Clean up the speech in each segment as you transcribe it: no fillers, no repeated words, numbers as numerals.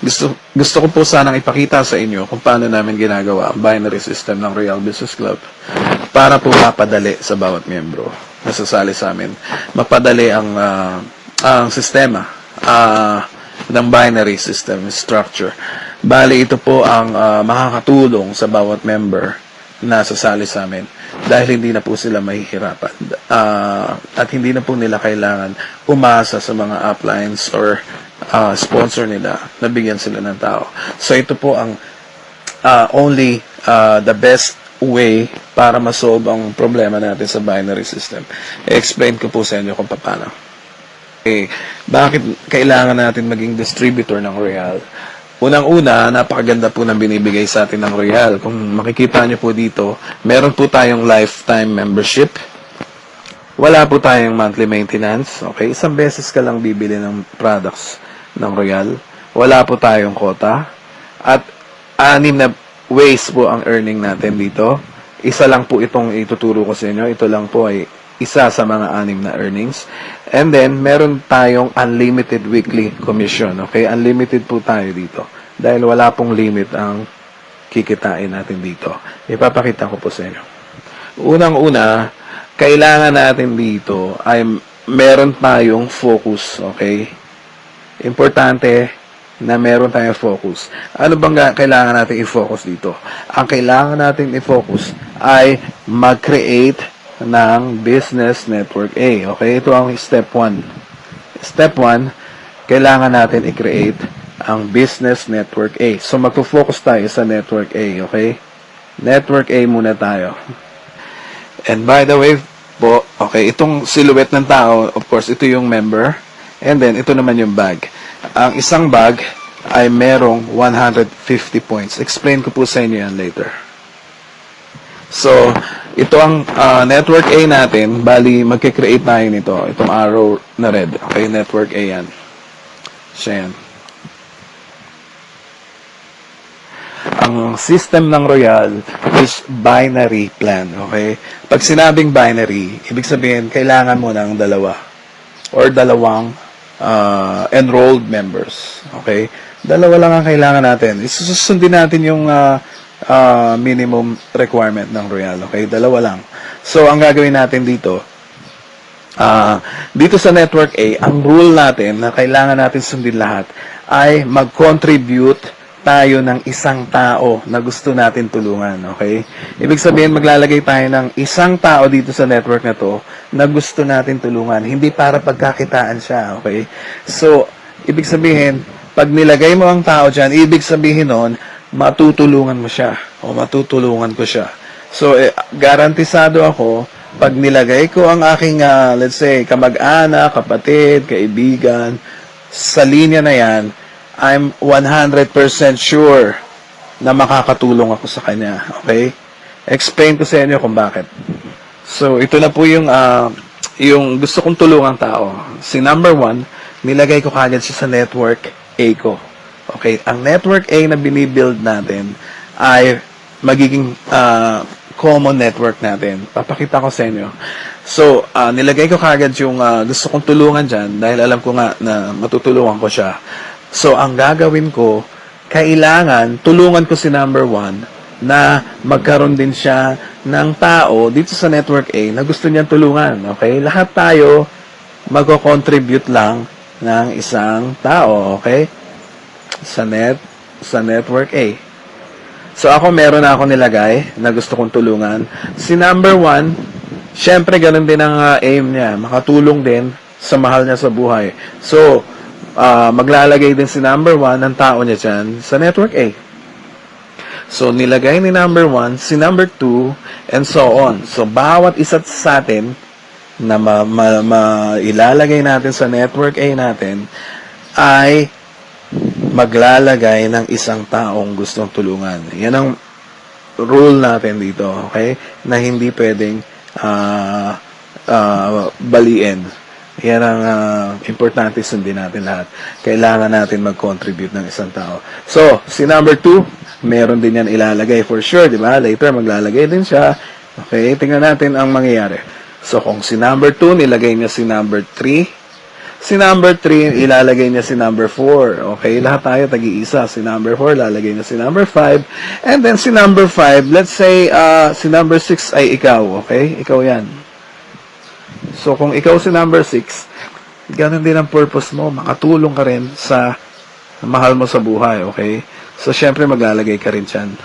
Gusto ko po sanang ipakita sa inyo kung paano namin ginagawa ang binary system ng Royal Business Club para po mapadali sa bawat miyembro na sasali sa amin. Mapadali ang sistema ng binary system structure. Bali, ito po ang makakatulong sa bawat member na sasali sa amin dahil hindi na po sila mahihirapan at hindi na po nila kailangan umasa sa mga uplines or sponsor nila na bigyan sila ng tao. So ito po ang the best way para masolve ang problema natin sa binary system. I-explain ko po sa inyo kung paano. Okay, bakit kailangan natin maging distributor ng Royal? Unang-una, napakaganda po ng binibigay sa atin ng Royal. Kung makikita nyo po dito, meron po tayong lifetime membership. Wala po tayong monthly maintenance. Okay, isang beses ka lang bibili ng products ng Royal. Wala po tayong quota. At 6 na ways po ang earning natin dito. Isa lang po itong ituturo ko sa inyo. Ito lang po ay isa sa mga 6 na earnings. And then, meron tayong unlimited weekly commission. Okay? Unlimited po tayo dito. Dahil wala pong limit ang kikitain natin dito. Ipapakita ko po sa inyo. Unang-una, kailangan natin dito ay meron tayong focus. Okay? Importante na meron tayong focus. Ano bang kailangan natin i-focus dito? Ang kailangan natin i-focus ay mag-create ng Business Network A. Okay? Ito ang step 1. Step 1, kailangan natin i-create ang Business Network A. So, magpo-focus tayo sa Network A. Okay? Network A muna tayo. And by the way po, okay, itong silhouette ng tao, of course, ito yung member. And then, ito naman yung bag. Ang isang bag ay merong 150 points. Explain ko po sa inyo yan later. So, ito ang network A natin. Bali, magkikreate tayo nito. Itong arrow na red. Okay, network A yan. Siya yan. Ang system ng Royal is binary plan. Okay? Pag sinabing binary, ibig sabihin, kailangan mo ng dalawa or dalawang enrolled members. Okay? Dalawa lang ang kailangan natin. Isusundin natin yung minimum requirement ng Royal. Okay? Dalawa lang. So, ang gagawin natin dito, dito sa Network A, ang rule natin na kailangan natin sundin lahat ay mag-contribute tayo ng isang tao na gusto natin tulungan. Okay? Ibig sabihin, maglalagay tayo ng isang tao dito sa network na to na gusto natin tulungan. Hindi para pagkakitaan siya. Okay? So, ibig sabihin, pag nilagay mo ang tao dyan, ibig sabihin nun, matutulungan mo siya o matutulungan ko siya. So, garantisado ako, pag nilagay ko ang aking, let's say, kamag-anak, kapatid, kaibigan, sa linya na yan, I'm 100% sure na makakatulong ako sa kanya. Okay? Explain ko sa inyo kung bakit. So, ito na po yung gusto kong tulungang tao. Si number 1, nilagay ko kagad siya sa network A ko. Okay? Ang network A na binibuild natin ay magiging common network natin. Papakita ko sa inyo. So, nilagay ko kagad yung gusto kong tulungan dyan dahil alam ko nga na matutulungan ko siya. So, ang gagawin ko, kailangan tulungan ko si number 1 na magkaroon din siya ng tao dito sa Network A na gusto niyang tulungan. Okay? Lahat tayo magko-contribute lang ng isang tao. Okay? Sa Network A. So, meron na ako nilagay na gusto kong tulungan. Si number 1, syempre, ganun din ang aim niya. Makatulong din sa mahal niya sa buhay. So, maglalagay din si number 1 ng tao niya dyan sa network A. So, nilagay ni number 1, si number 2, and so on. So, bawat isa't sa atin na ilalagay natin sa network A natin ay maglalagay ng isang taong gustong tulungan. Yan ang rule natin dito, okay? Na hindi pwedeng baliin. Yan ang importante sundin natin lahat. Kailangan natin mag-contribute ng isang tao. So, si number 2, meron din yan ilalagay for sure, di ba? Later, maglalagay din siya. Okay, tingnan natin ang mangyayari. So, kung si number 2, nilagay niya si number 3. Si number 3, ilalagay niya si number 4. Okay, lahat tayo tag-iisa. Si number 4, lalagay niya si number 5. And then si number 5, let's say, si number 6 ay ikaw. Okay, ikaw yan. So, kung ikaw si number 6, ganun din ang purpose mo. Makatulong ka rin sa mahal mo sa buhay. Okay? So, syempre, maglalagay ka rin dyan.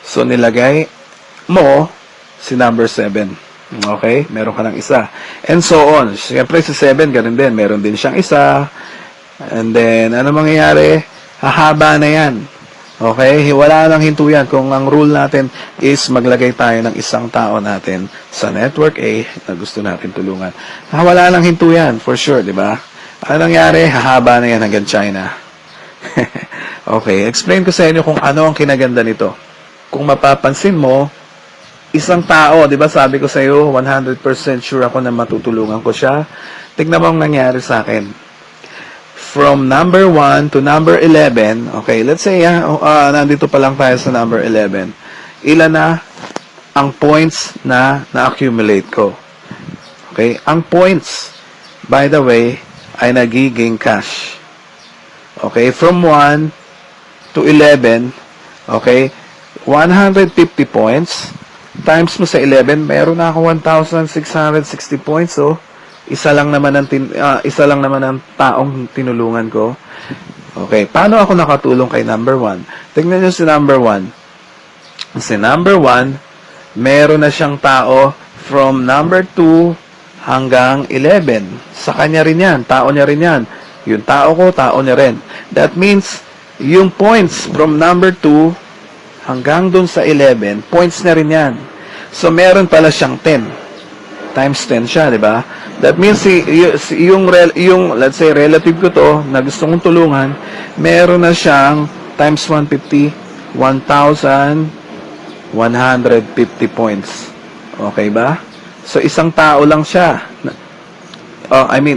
So, nilagay mo si number 7. Okay? Meron ka ng isa. And so on. Siyempre, si 7, ganun din. Meron din siyang isa. And then, ano mangyayari? Hahaba na yan. Okay? Wala nang hinto yan. Kung ang rule natin is maglagay tayo ng isang tao natin sa network A na gusto natin tulungan. Wala nang hinto yan. For sure, di ba? Ano nangyari? Hahaba na yan hanggang China. Okay. Explain ko sa inyo kung ano ang kinaganda nito. Kung mapapansin mo, isang tao, di ba sabi ko sa iyo, 100% sure ako na matutulungan ko siya. Tignan mo ang nangyari sa akin. From number 1 to number 11, okay, let's say, nandito pa lang tayo sa number 11. Ilan na ang points na na-accumulate ko? Okay, ang points, by the way, ay nagiging cash. Okay, from 1 to 11, okay, 150 points, times mo sa 11, meron na ako 1,660 points. So, isa lang naman ang taong tinulungan ko. Okay, paano ako nakatulong kay number 1? Tingnan niyo si number 1. Si number 1, meron na siyang tao from number 2 hanggang 11. Sa kanya rin yan, tao niya rin yan. Yung tao ko, tao niya rin. That means, yung points from number 2 hanggang dun sa 11, points na rin yan. So, meron pala siyang 10. Times 10 siya, di ba? That means, yung, let's say, relative ko to, na gusto kong tulungan, meron na siyang times 150, 1,150 points. Okay ba? So, isang tao lang siya.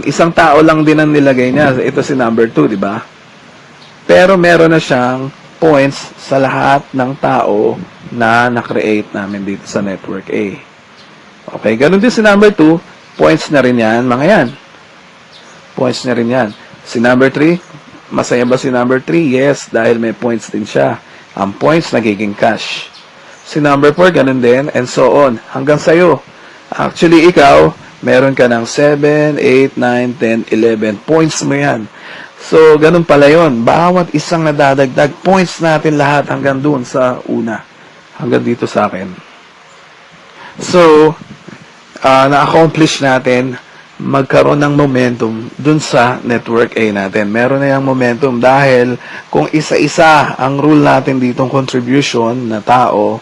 Isang tao lang din ang nilagay niya. Ito si number 2, di ba? Pero meron na siyang points sa lahat ng tao na na-create namin dito sa network A. Okay, ganun din si number 2, points na rin yan, mga yan. Points na rin yan. Si number 3, masaya ba si number 3? Yes, dahil may points din siya. Ang points nagiging cash. Si number 4, ganun din, and so on. Hanggang sa'yo. Actually, ikaw, meron ka ng 7, 8, 9, 10, 11. Points mo yan. So, ganun pala yun. Bawat isang nadadagdag, points natin lahat hanggang doon sa una. Hanggang dito sa akin. So, na-accomplish natin magkaroon ng momentum dun sa network A natin. Meron na yung momentum dahil kung isa-isa ang rule natin ditong contribution na tao,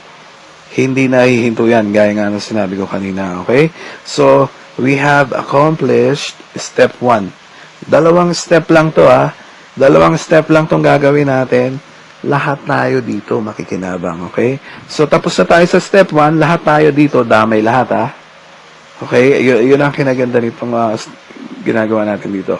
hindi na hihinto yan, gaya nga ng sinabi ko kanina. Okay? So, we have accomplished step 1. Dalawang step lang to Dalawang step lang tong gagawin natin. Lahat tayo dito makikinabang, okay? So, tapos na tayo sa step 1, lahat tayo dito, damay lahat, Okay? Yun ang kinaganda nitong ginagawa natin dito.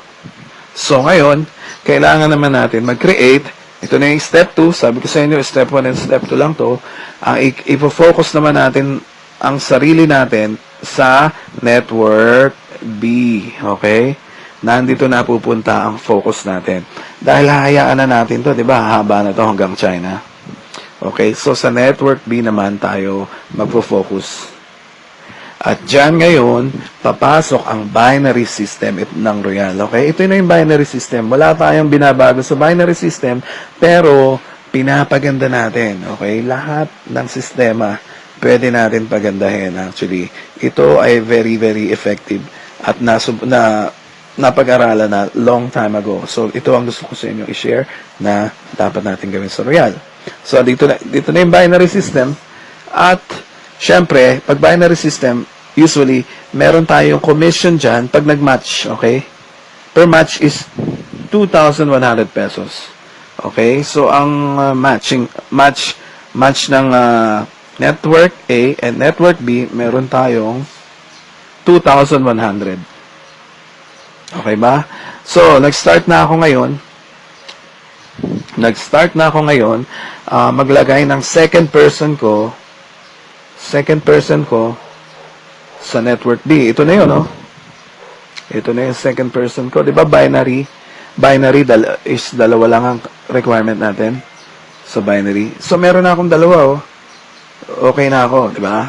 So, ngayon, kailangan naman natin mag-create. Ito na yung step 2. Sabi ko sa inyo, step 1 and step 2 lang to. Ang ipo-focus naman natin ang sarili natin sa network B, okay? Nandito na pupunta ang focus natin. Dahil hahayaan na natin to, di ba? Haba na to hanggang China. Okay, so sa network B naman tayo magpo-focus. At dyan ngayon, papasok ang binary system ng Royal. Okay, ito na yung binary system. Wala tayong binabago sa binary system, pero pinapaganda natin. Okay, lahat ng sistema pwede natin pagandahin. Actually, ito ay very, very effective at napag-aralan na long time ago. So, ito ang gusto ko sa inyo i-share na dapat natin gawin sa Royal. So, dito na yung binary system. At, syempre, pag binary system, usually, meron tayong commission dyan pag nag-match, okay? Per match is 2,100 pesos. Okay? So, ang match ng network A and network B, meron tayong 2,100. Okay ba? So, nag-start na ako ngayon. Maglagay ng second person ko sa network B. Ito na yun, no? Ito na yung second person ko. Di ba binary? Binary is dalawa lang ang requirement natin sa binary. So, meron na akong dalawa, oh. Okay na ako, di ba?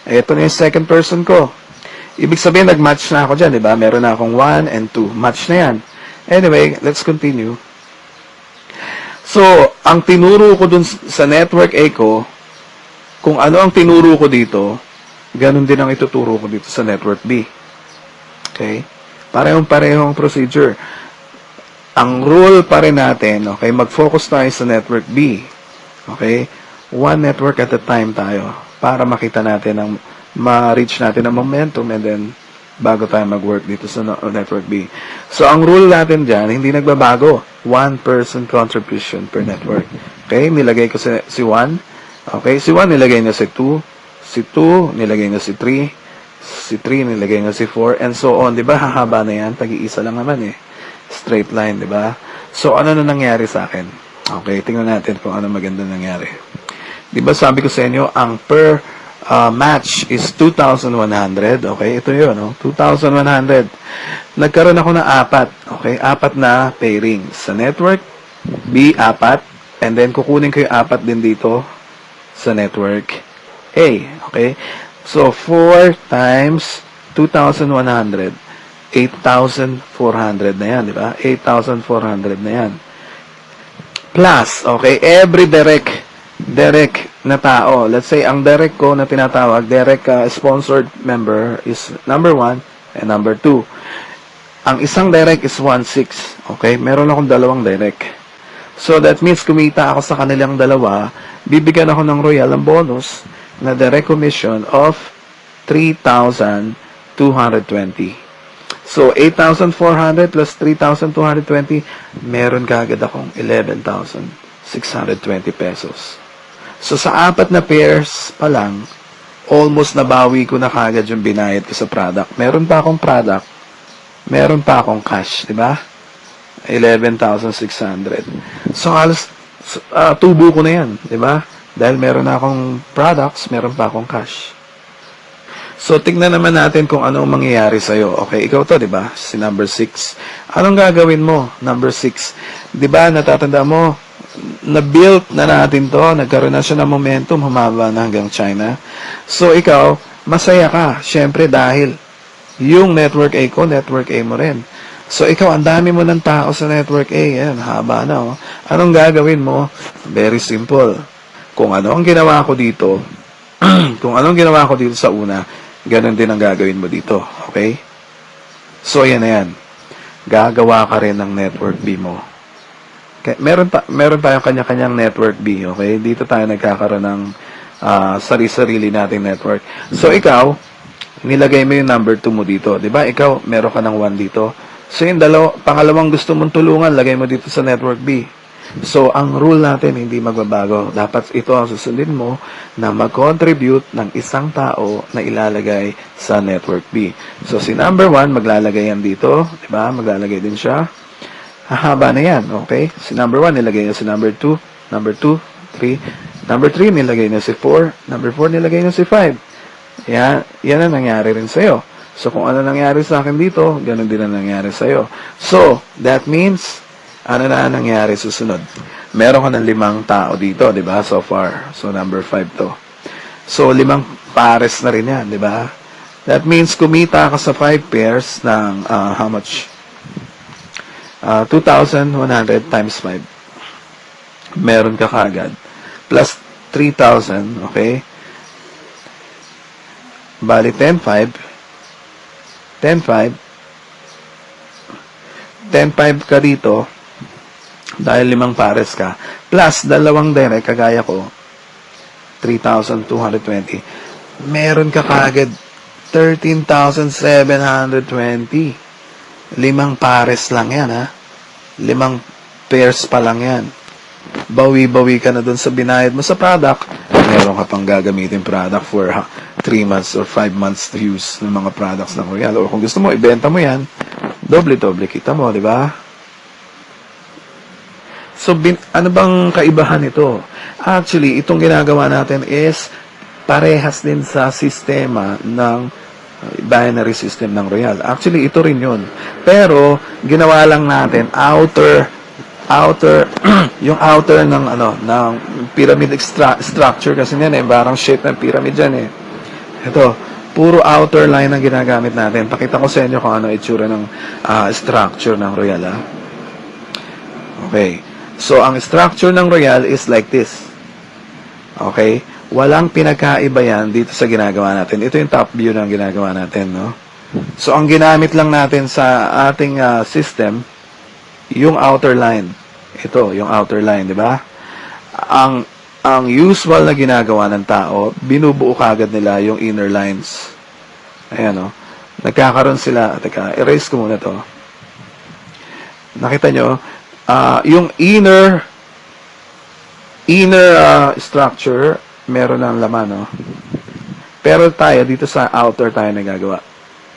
Ito na yung second person ko. Ibig sabihin, nag-match na ako dyan, di ba? Meron na akong 1 and 2. Match na yan. Anyway, let's continue. So, ang tinuro ko dun sa network A ko, kung ano ang tinuro ko dito, ganun din ang ituturo ko dito sa network B. Okay? Parehong-parehong procedure. Ang rule pa rin natin, okay, mag-focus tayo sa network B. Okay? One network at a time tayo para makita natin ang ma-reach natin ang momentum and then bago tayo mag-work dito sa network B. So, ang rule natin dyan, hindi nagbabago. One person contribution per network. Okay? Nilagay ko si 1. Okay? Si 1 nilagay niya si 2. Si 2 nilagay niya si 3. Si 3 nilagay niya si 4. And so on. Diba? Hahaba na yan. Tag-iisa lang naman eh. Straight line, di ba? So, ano na nangyari sa akin? Okay, tingnan natin kung ano maganda nangyari. Di ba sabi ko sa inyo, ang per match is 2,100. Okay, ito yun, no? 2,100. Nagkaroon ako ng 4. Okay, 4 na pairing. Sa network, B, 4. And then, kukunin ko yung 4 din dito sa network A. Okay, so 4 times 2,100. 8,400 na yan, di ba? 8,400 na yan. Plus, okay, every direct na tao. Let's say, ang direct ko na tinatawag, direct sponsored member is number 1 and number 2. Ang isang direct is 1,600. Okay? Meron akong dalawang direct. So, that means kumita ako sa kanilang dalawa, bibigyan ako ng royal ang bonus na direct commission of 3,220. So, 8,400 plus 3,220, meron kaagad akong 11,620 pesos. So, sa 4 na pairs pa lang, almost nabawi ko na kaagad yung binayad ko sa product. Meron pa akong product, meron pa akong cash, di ba? 11,600. So, halos tubo ko na yan, di ba? Dahil meron na akong products, meron pa akong cash. So, tignan naman natin kung ano ang mangyayari sa'yo. Okay, ikaw to, di ba? Si number 6. Anong gagawin mo? Number 6. Di ba, natatanda mo, na-build na natin to, nagkaroon na siya ng momentum, humaba na hanggang China. So, ikaw, masaya ka. Siyempre, dahil yung network A ko, network A mo rin. So, ikaw, ang dami mo ng tao sa network A. Yan, haba na, oh. Anong gagawin mo? Very simple. Kung ano ang ginawa ko dito, kung anong ginawa ko dito sa una, ganun din ang gagawin mo dito. Okay? So, yan na yan. Gagawa ka rin ng network B mo. Okay? Meron tayong kanya-kanyang network B. Okay? Dito tayo nagkakaroon ng sarili-sarili nating network. So, ikaw, nilagay mo yung number 2 mo dito. Diba? Ikaw, meron ka ng 1 dito. So, yung pangalawang gusto mong tulungan, lagay mo dito sa network B. So, ang rule natin hindi magbabago. Dapat ito ang susundin mo na mag-contribute ng isang tao na ilalagay sa network B. So, si number 1, maglalagay yan dito. Diba? Maglalagay din siya. Hahaba na yan. Okay? Si number 1, nilagay niya si number 2. Number 2, 3. Number 3, nilagay niya si 4. Number 4, nilagay niya si 5. Yan ang nangyari rin sa'yo. So, kung ano nangyari sa akin dito, ganun din ang nangyari sa'yo. So, that means, ano na nangyari susunod? Meron ka ng 5 tao dito, di ba? So far. So, number 5 to. So, 5 pares na rin yan, di ba? That means, kumita ka sa 5 pairs ng, how much? 2,100 times 5. Meron ka kaagad. Plus 3,000, okay? Bali, 10,500 ka dito dahil 5 pares ka plus 2 direct kagaya ko 3,220 meron ka kaagad 13,720 5 pares lang yan ha 5 pairs pa lang yan bawi-bawi ka na dun sa binayad mo sa product meron ka pang gagamitin product for 3 months or 5 months to use ng mga products ng Royal o kung gusto mo ibenta mo yan doble-doble kita mo, di ba? So, ano bang kaibahan nito? Actually, itong ginagawa natin is parehas din sa sistema ng binary system ng Royal. Actually, ito rin yun. Pero, ginawa lang natin outer yung outer ng ng pyramid structure kasi yan parang shape ng pyramid yan Ito, puro outer line ang ginagamit natin. Pakita ko sa inyo kung ano itsura ng structure ng Royal. Okay. So, ang structure ng Royal is like this. Okay? Walang pinagkaiba yan dito sa ginagawa natin. Ito yung top view ng ginagawa natin, no? So, ang ginamit lang natin sa ating system, yung outer line. Ito, yung outer line, di ba? Ang usual na ginagawa ng tao, binubuo kagad nila yung inner lines. Ayan, no? Nagkakaroon sila, teka, erase ko muna to. Nakita nyo, yung inner structure, meron ng laman, no? Pero tayo, dito sa outer tayo nagagawa.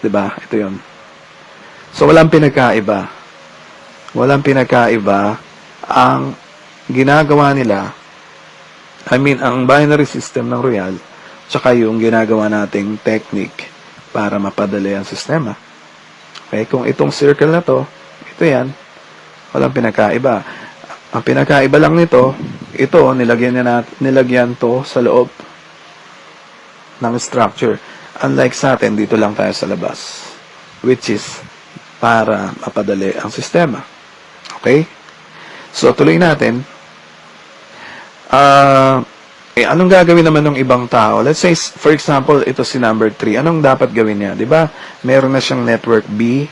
Diba? Ito yun. So, walang pinagkaiba. Walang pinagkaiba. Ang ginagawa nila, ang binary system ng Royal, tsaka yung ginagawa nating technique para mapadali ang sistema. Okay? Kung itong circle na to, ito yan, walang pinagkaiba. Ang pinagkaiba lang nito, ito, nilagyan to sa loob ng structure. Unlike sa atin, dito lang tayo sa labas. Which is, para mapadali ang sistema. Okay? So, tuloy natin. Anong gagawin naman ng ibang tao? Let's say, for example, ito si number 3. Anong dapat gawin niya? Diba? Meron na siyang network B.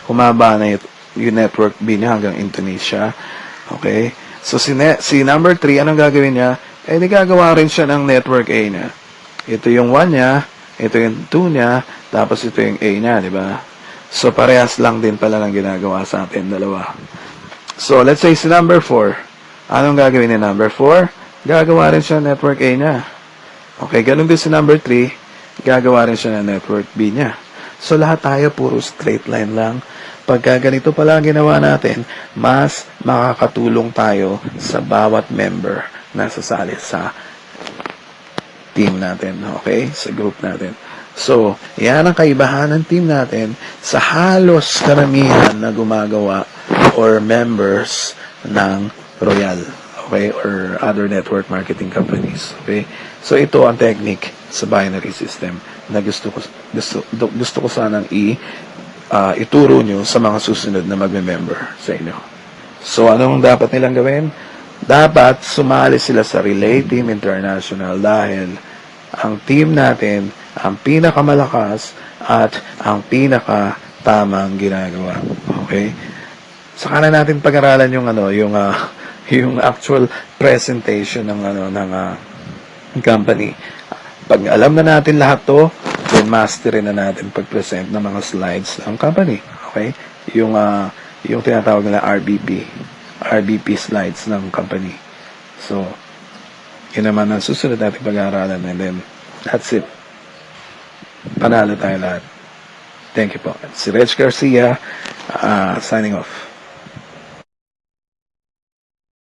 Humaba na yung network B niya hanggang Indonesia. Okay? So, si number 3, anong gagawin niya? Di gagawa rin siya ng network A niya. Ito yung 1 niya, ito yung 2 niya, tapos ito yung A niya, di ba? So, parehas lang din pala ng ginagawa sa atin, dalawa. So, let's say si number 4. Anong gagawin ni number 4? Gagawa rin siya ng network A niya. Okay, ganun din si number 3, gagawa rin siya ng network B niya. So, lahat tayo puro straight line lang. Pagka ganito pala ang ginawa natin, mas makakatulong tayo sa bawat member na sasali sa team natin. Okay? Sa group natin. So, yan ang kaibahan ng team natin sa halos karamihan na gumagawa or members ng Royal. Okay? Or other network marketing companies. Okay? So, ito ang technique sa binary system na gusto ko sanang ituro nyo sa mga susunod na magme-member sa inyo. So, anong dapat nilang gawin? Dapat sumali sila sa Relay Team International dahil ang team natin ang pinakamalakas at ang pinakatamang ginagawa. Okay? Saka na natin pag-aralan yung yung actual presentation ng company. Pag alam na natin lahat to, then mastery na natin pag-present ng mga slides ng company. Okay? Yung tinatawag nila RBP slides ng company. So, yun naman ang susunod natin pag-aaralan, and then that's it. Panalo tayo lahat. Thank you po. Si Reg Garcia, signing off.